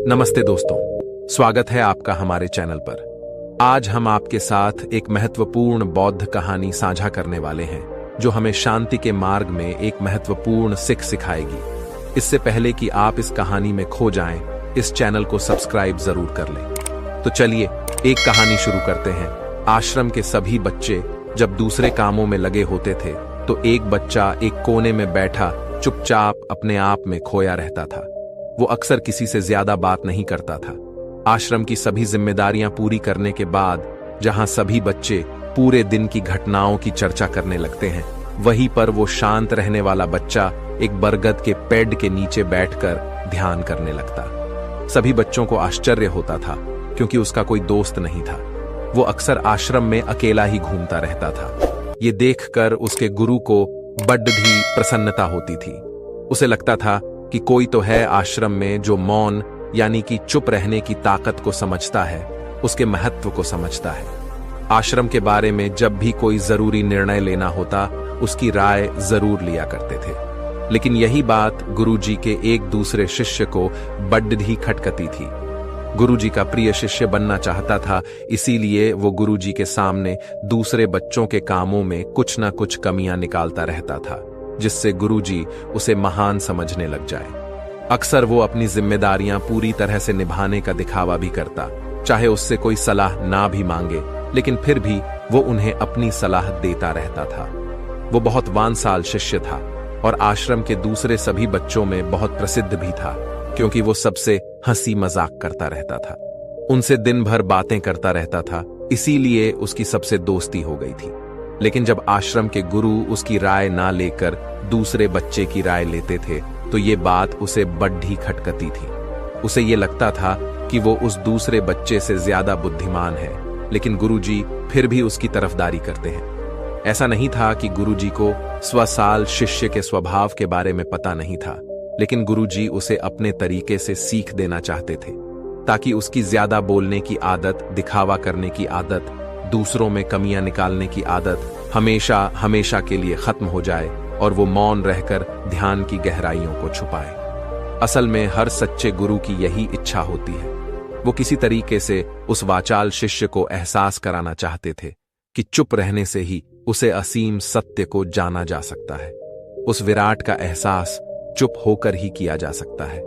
नमस्ते दोस्तों, स्वागत है आपका हमारे चैनल पर। आज हम आपके साथ एक महत्वपूर्ण बौद्ध कहानी साझा करने वाले हैं जो हमें शांति के मार्ग में एक महत्वपूर्ण सीख सिखाएगी। इससे पहले कि आप इस कहानी में खो जाएं, इस चैनल को सब्सक्राइब जरूर कर लें। तो चलिए एक कहानी शुरू करते हैं। आश्रम के सभी बच्चे जब दूसरे कामों में लगे होते थे तो एक बच्चा एक कोने में बैठा चुपचाप अपने आप में खोया रहता था। वो अक्सर किसी से ज्यादा बात नहीं करता था। आश्रम की सभी जिम्मेदारियां पूरी करने के बाद जहां सभी बच्चे पूरे दिन की घटनाओं की चर्चा करने लगते हैं, वहीं पर वो शांत रहने वाला बच्चा एक बरगद के पेड़ के नीचे बैठकर ध्यान करने लगता। सभी बच्चों को आश्चर्य होता था क्योंकि उसका कोई दोस्त नहीं था। वो अक्सर आश्रम में अकेला ही घूमता रहता था। ये देखकर उसके गुरु को बड़ी प्रसन्नता होती थी। उसे लगता था कि कोई तो है आश्रम में जो मौन यानी कि चुप रहने की ताकत को समझता है, उसके महत्व को समझता है। आश्रम के बारे में जब भी कोई जरूरी निर्णय लेना होता, उसकी राय जरूर लिया करते थे। लेकिन यही बात गुरुजी के एक दूसरे शिष्य को बड़ी खटकती थी। गुरुजी का प्रिय शिष्य बनना चाहता था, इसीलिए वो गुरुजी के सामने दूसरे बच्चों के कामों में कुछ ना कुछ कमियां निकालता रहता था, जिससे गुरुजी उसे महान समझने लग जाए। अक्सर वो अपनी जिम्मेदारियां पूरी तरह से निभाने का दिखावा भी करता, चाहे उससे कोई सलाह ना भी मांगे, लेकिन फिर भी वो उन्हें अपनी सलाह देता रहता था। वो बहुत वांसाल शिष्य था और आश्रम के दूसरे सभी बच्चों में बहुत प्रसिद्ध भी था, क्योंकि वो सबसे हंसी मजाक करता रहता था। उनसे दिन भर बातें करता रहता था, इसीलिए उसकी सबसे दोस्ती हो गई थी। लेकिन जब आश्रम के गुरु उसकी राय ना लेकर दूसरे बच्चे की राय लेते थे तो ये बात उसे बड़ी खटकती थी। उसे ये लगता था कि वो उस दूसरे बच्चे से ज्यादा बुद्धिमान है, लेकिन गुरुजी फिर भी उसकी तरफदारी करते हैं। ऐसा नहीं था कि गुरुजी को स्वसाल शिष्य के स्वभाव के बारे में पता नहीं था, लेकिन गुरुजी उसे अपने तरीके से सीख देना चाहते थे, ताकि उसकी ज्यादा बोलने की आदत, दिखावा करने की आदत, दूसरों में कमियां निकालने की आदत हमेशा हमेशा के लिए खत्म हो जाए और वो मौन रहकर ध्यान की गहराइयों को छुपाए। असल में हर सच्चे गुरु की यही इच्छा होती है। वो किसी तरीके से उस वाचाल शिष्य को एहसास कराना चाहते थे कि चुप रहने से ही उसे असीम सत्य को जाना जा सकता है। उस विराट का एहसास चुप होकर ही किया जा सकता है।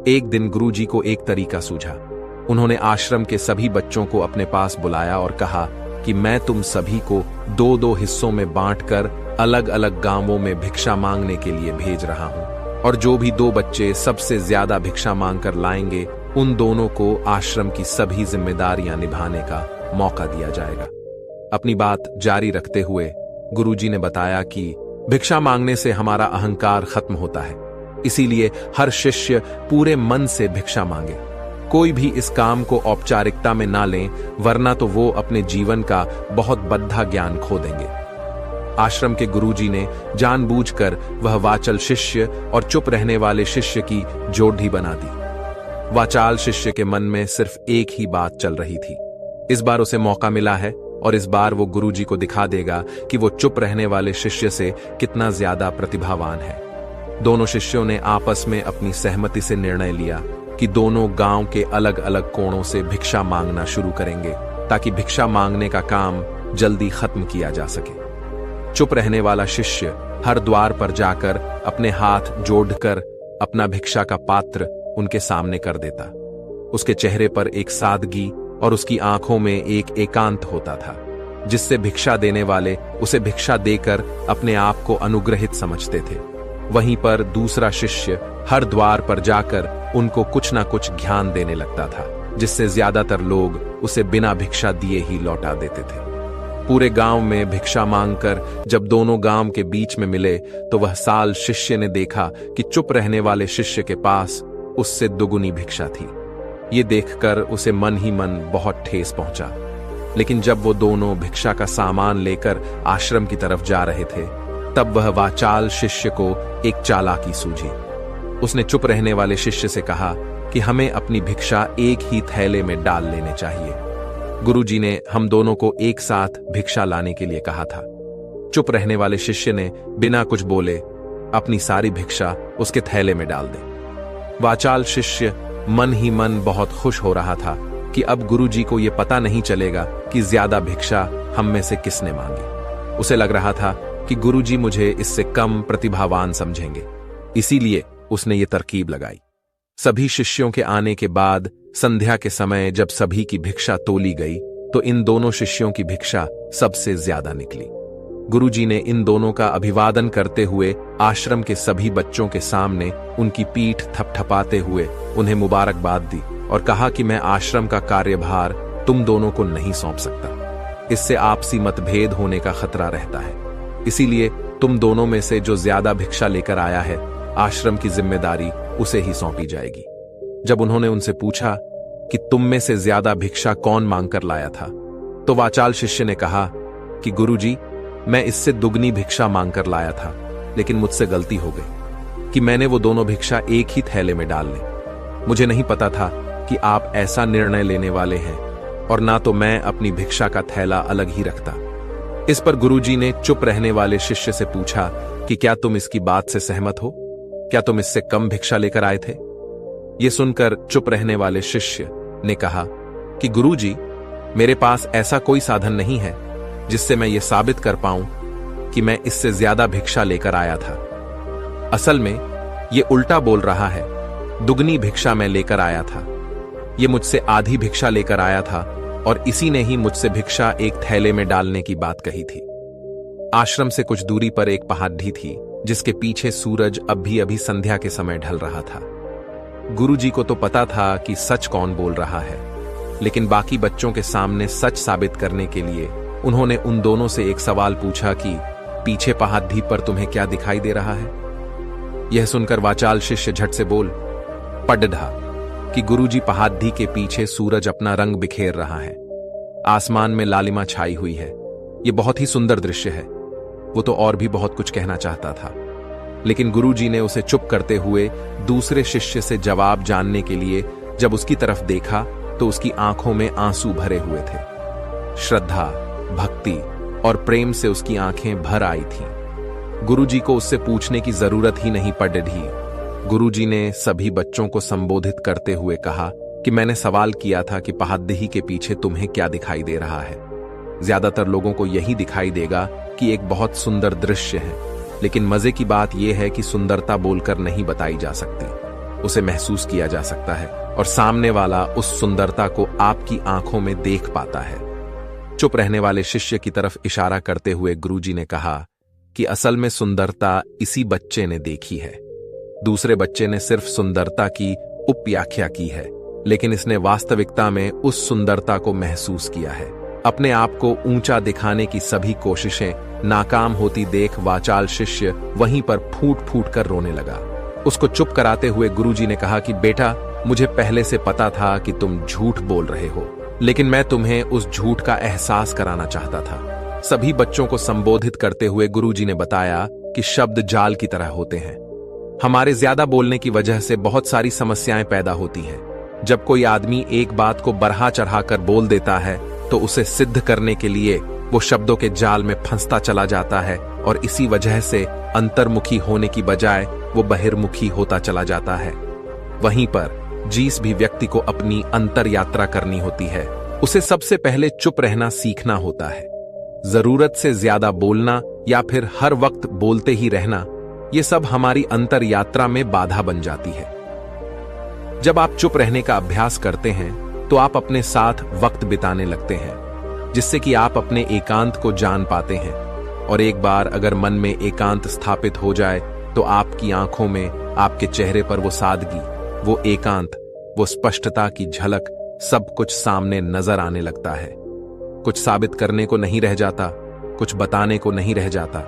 एक दिन गुरुजी को एक तरीका सूझा। उन्होंने आश्रम के सभी बच्चों को अपने पास बुलाया और कहा कि मैं तुम सभी को दो दो हिस्सों में बांटकर अलग अलग गांवों में भिक्षा मांगने के लिए भेज रहा हूं, और जो भी दो बच्चे सबसे ज्यादा भिक्षा मांगकर लाएंगे, उन दोनों को आश्रम की सभी जिम्मेदारियां निभाने का मौका दिया जाएगा। अपनी बात जारी रखते हुए गुरुजी ने बताया कि भिक्षा मांगने से हमारा अहंकार खत्म होता है, इसीलिए हर शिष्य पूरे मन से भिक्षा मांगे। कोई भी इस काम को औपचारिकता में ना लें, वरना तो वो अपने जीवन का बहुत बद्धा ज्ञान खो देंगे। आश्रम के गुरुजी ने जानबूझकर वह वाचल शिष्य और चुप रहने वाले शिष्य की जोड़ी बना दी। वाचाल शिष्य के मन में सिर्फ एक ही बात चल रही थी। इस बार उसे मौका मिला है और इस बार वो गुरुजी को दिखा देगा कि वो चुप रहने वाले शिष्य से कितना ज्यादा प्रतिभावान है। दोनों शिष्यों ने आपस में अपनी सहमति से निर्णय लिया कि दोनों गांव के अलग अलग कोणों से भिक्षा मांगना शुरू करेंगे, ताकि भिक्षा मांगने का काम जल्दी खत्म किया जा सके। चुप रहने वाला शिष्य हर द्वार पर जाकर अपने हाथ जोड़कर अपना भिक्षा का पात्र उनके सामने कर देता। उसके चेहरे पर एक सादगी और उसकी आंखों में एक एकांत होता था, जिससे भिक्षा देने वाले उसे भिक्षा देकर अपने आप को अनुग्रहित समझते थे। वहीं पर दूसरा शिष्य हर द्वार पर जाकर उनको कुछ ना कुछ ज्ञान देने लगता था, जिससे ज्यादातर लोग उसे बिना भिक्षा दिए ही लौटा देते थे। पूरे गांव में भिक्षा मांगकर जब दोनों गांव के बीच में मिले तो वह साल शिष्य ने देखा कि चुप रहने वाले शिष्य के पास उससे दुगुनी भिक्षा थी। ये देखकर उसे मन ही मन बहुत ठेस पहुंचा। लेकिन जब वो दोनों भिक्षा का सामान लेकर आश्रम की तरफ जा रहे थे, तब वह वाचाल शिष्य को एक चालाकी सूझी। उसने चुप रहने वाले शिष्य से कहा कि हमें अपनी भिक्षा एक ही थैले में डाल लेने चाहिए। गुरुजी ने हम दोनों को एक साथ भिक्षा लाने के लिए कहा था। चुप रहने वाले शिष्य ने बिना कुछ बोले अपनी सारी भिक्षा उसके थैले में डाल दी। वाचाल शिष्य मन ही मन बहुत खुश हो रहा था कि अब गुरुजी को यह पता नहीं चलेगा कि ज्यादा भिक्षा हम में से किसने मांगी। उसे लग रहा था कि गुरुजी मुझे इससे कम प्रतिभावान समझेंगे, इसीलिए उसने ये तरकीब लगाई। सभी शिष्यों के आने के बाद संध्या के समय जब सभी की भिक्षा तोली गई तो इन दोनों शिष्यों की भिक्षा सबसे ज्यादा निकली। गुरुजी ने इन दोनों का अभिवादन करते हुए आश्रम के सभी बच्चों के सामने उनकी पीठ थपथपाते हुए उन्हें मुबारकबाद दी और कहा कि मैं आश्रम का कार्यभार तुम दोनों को नहीं सौंप सकता। इससे आपसी मतभेद होने का खतरा रहता है, इसीलिए तुम दोनों में से जो ज्यादा भिक्षा लेकर आया है, आश्रम की जिम्मेदारी उसे ही सौंपी जाएगी। जब उन्होंने उनसे पूछा कि तुम में से ज्यादा भिक्षा कौन मांगकर लाया था, तो वाचाल शिष्य ने कहा कि गुरुजी, मैं इससे दुगनी भिक्षा मांगकर लाया था, लेकिन मुझसे गलती हो गई कि मैंने वो दोनों भिक्षा एक ही थैले में डाल ली। मुझे नहीं पता था कि आप ऐसा निर्णय लेने वाले हैं, और ना तो मैं अपनी भिक्षा का थैला अलग ही रखता। इस पर गुरुजी ने चुप रहने वाले शिष्य से पूछा कि क्या तुम इसकी बात से सहमत हो? क्या तुम इससे कम भिक्षा लेकर आए थे? यह सुनकर चुप रहने वाले शिष्य ने कहा कि गुरुजी, मेरे पास ऐसा कोई साधन नहीं है जिससे मैं ये साबित कर पाऊं कि मैं इससे ज्यादा भिक्षा लेकर आया था। असल में ये उल्टा बोल रहा है, दुगनी भिक्षा मैं लेकर आया था। ये मुझसे आधी भिक्षा लेकर आया था और इसी ने ही मुझसे भिक्षा एक थैले में डालने की बात कही थी। आश्रम से कुछ दूरी पर एक पहाड़ी थी जिसके पीछे सूरज अभी अभी संध्या के समय ढल रहा था। गुरुजी को तो पता था कि सच कौन बोल रहा है, लेकिन बाकी बच्चों के सामने सच साबित करने के लिए उन्होंने उन दोनों से एक सवाल पूछा कि पीछे पहाड़ी पर तुम्हें क्या दिखाई दे रहा है? यह सुनकर वाचाल शिष्य झट से बोल पढ़ा कि गुरुजी, पहाड़ी के पीछे सूरज अपना रंग बिखेर रहा है। आसमान में लालिमा छाई हुई है। यह बहुत ही सुंदर दृश्य है। वो तो और भी बहुत कुछ कहना चाहता था, लेकिन गुरुजी ने उसे चुप करते हुए दूसरे शिष्य से जवाब जानने के लिए जब उसकी तरफ देखा तो उसकी आंखों में आंसू भरे हुए थे। श्रद्धा, भक्ति और प्रेम से उसकी आंखें भर आई थीं। गुरुजी को उससे पूछने की जरूरत ही नहीं पड़ी। गुरुजी ने सभी बच्चों को संबोधित करते हुए कहा कि मैंने सवाल किया था कि पहाड़ी के पीछे तुम्हें क्या दिखाई दे रहा है। ज्यादातर लोगों को यही दिखाई देगा कि एक बहुत सुंदर दृश्य है, लेकिन मजे की बात यह है कि सुंदरता बोलकर नहीं बताई जा सकती, उसे महसूस किया जा सकता है और सामने वाला उस सुंदरता को आपकी आंखों में देख पाता है। चुप रहने वाले शिष्य की तरफ इशारा करते हुए गुरुजी ने कहा कि असल में सुंदरता इसी बच्चे ने देखी है। दूसरे बच्चे ने सिर्फ सुंदरता की उपव्याख्या की है, लेकिन इसने वास्तविकता में उस सुंदरता को महसूस किया है। अपने आप को ऊंचा दिखाने की सभी कोशिशें नाकाम होती देख वाचाल शिष्य वहीं पर फूट फूट कर रोने लगा। उसको चुप कराते हुए गुरुजी ने कहा कि बेटा, मुझे पहले से पता था कि तुम झूठ बोल रहे हो, लेकिन मैं तुम्हें उस झूठ का एहसास कराना चाहता था। सभी बच्चों को संबोधित करते हुए गुरुजी ने बताया कि शब्द जाल की तरह होते हैं। हमारे ज्यादा बोलने की वजह से बहुत सारी समस्याएं पैदा होती हैं। जब कोई आदमी एक बात को बढ़ा चढ़ाकर बोल देता है तो उसे सिद्ध करने के लिए वो शब्दों के जाल में फंसता चला जाता है और इसी वजह से अंतर्मुखी होने की बजाय वो बहिर्मुखी होता चला जाता है। वहीं पर जिस भी व्यक्ति को अपनी अंतर यात्रा करनी होती है, उसे सबसे पहले चुप रहना सीखना होता है। जरूरत से ज्यादा बोलना या फिर हर वक्त बोलते ही रहना, ये सब हमारी अंतर यात्रा में बाधा बन जाती है। जब आप चुप रहने का अभ्यास करते हैं तो आप अपने साथ वक्त बिताने लगते हैं, जिससे कि आप अपने एकांत को जान पाते हैं। और एक बार अगर मन में एकांत स्थापित हो जाए तो आपकी आंखों में, आपके चेहरे पर वो सादगी, वो एकांत, वो स्पष्टता की झलक, सब कुछ सामने नजर आने लगता है। कुछ साबित करने को नहीं रह जाता, कुछ बताने को नहीं रह जाता,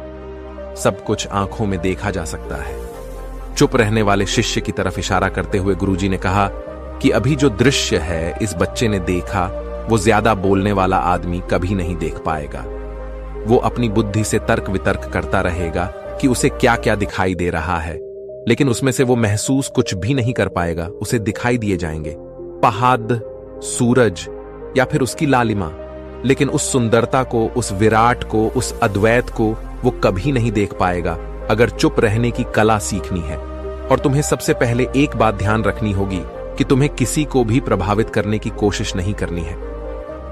सब कुछ आंखों में देखा जा सकता है। चुप रहने वाले शिष्य की तरफ इशारा करते हुए गुरुजी ने कहा कि अभी जो दृश्य है इस बच्चे ने देखा, वो ज्यादा बोलने वाला आदमी कभी नहीं देख पाएगा। वो अपनी बुद्धि से तर्क वितर्क करता रहेगा कि उसे क्या क्या दिखाई दे रहा है, लेकिन उसमें से वो महसूस कुछ भी नहीं कर पाएगा। उसे दिखाई दिए जाएंगे पहाड़, सूरज या फिर उसकी लालिमा, लेकिन उस सुंदरता को, उस विराट को, उस अद्वैत को वो कभी नहीं देख पाएगा। अगर चुप रहने की कला सीखनी है, और तुम्हें सबसे पहले एक बात ध्यान रखनी होगी कि तुम्हें किसी को भी प्रभावित करने की कोशिश नहीं करनी है।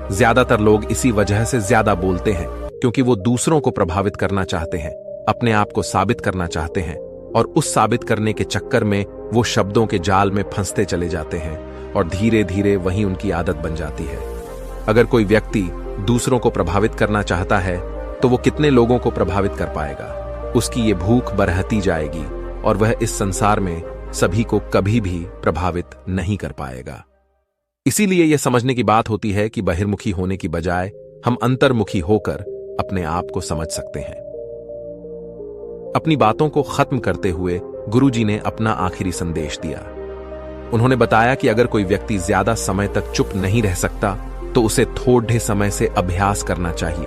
ज्यादातर लोग इसी वजह से ज्यादा बोलते हैं, क्योंकि वो दूसरों को प्रभावित करना चाहते हैं, अपने आप को साबित करना चाहते हैं, और उस साबित करने के चक्कर में वो शब्दों के जाल में फंसते चले जाते हैं और धीरे धीरे वही उनकी आदत बन जाती है। अगर कोई व्यक्ति दूसरों को प्रभावित करना चाहता है तो वो कितने लोगों को प्रभावित कर पाएगा? उसकी ये भूख बढ़ती जाएगी और वह इस संसार में सभी को कभी भी प्रभावित नहीं कर पाएगा। इसीलिए यह समझने की बात होती है कि बहिर्मुखी होने की बजाय हम अंतर्मुखी होकर अपने आप को समझ सकते हैं। अपनी बातों को खत्म करते हुए गुरुजी ने अपना आखिरी संदेश दिया। उन्होंने बताया कि अगर कोई व्यक्ति ज्यादा समय तक चुप नहीं रह सकता तो उसे थोड़े समय से अभ्यास करना चाहिए।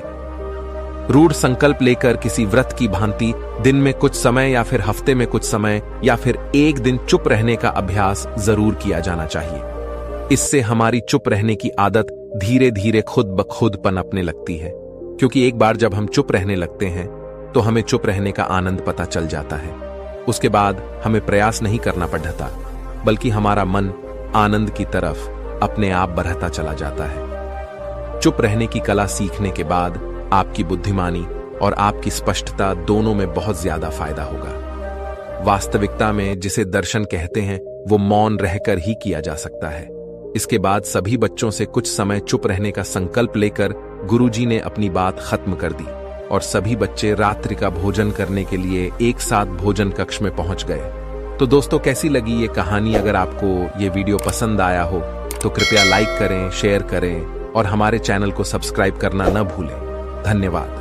रूढ़ संकल्प लेकर किसी व्रत की भांति दिन में कुछ समय या फिर हफ्ते में कुछ समय या फिर एक दिन चुप रहने का अभ्यास जरूर किया जाना चाहिए। इससे हमारी चुप रहने की आदत धीरे धीरे खुद ब खुद पनपने लगती है, क्योंकि एक बार जब हम चुप रहने लगते हैं तो हमें चुप रहने का आनंद पता चल जाता है। उसके बाद हमें प्रयास नहीं करना पड़ता, बल्कि हमारा मन आनंद की तरफ अपने आप बढ़ता चला जाता है। चुप रहने की कला सीखने के बाद आपकी बुद्धिमानी और आपकी स्पष्टता दोनों में बहुत ज्यादा फायदा होगा। वास्तविकता में जिसे दर्शन कहते हैं वो मौन रहकर ही किया जा सकता है। इसके बाद सभी बच्चों से कुछ समय चुप रहने का संकल्प लेकर गुरुजी ने अपनी बात खत्म कर दी और सभी बच्चे रात्रि का भोजन करने के लिए एक साथ भोजन कक्ष में पहुंच गए। तो दोस्तों, कैसी लगी ये कहानी? अगर आपको ये वीडियो पसंद आया हो तो कृपया लाइक करें, शेयर करें और हमारे चैनल को सब्सक्राइब करना न भूलें। धन्यवाद।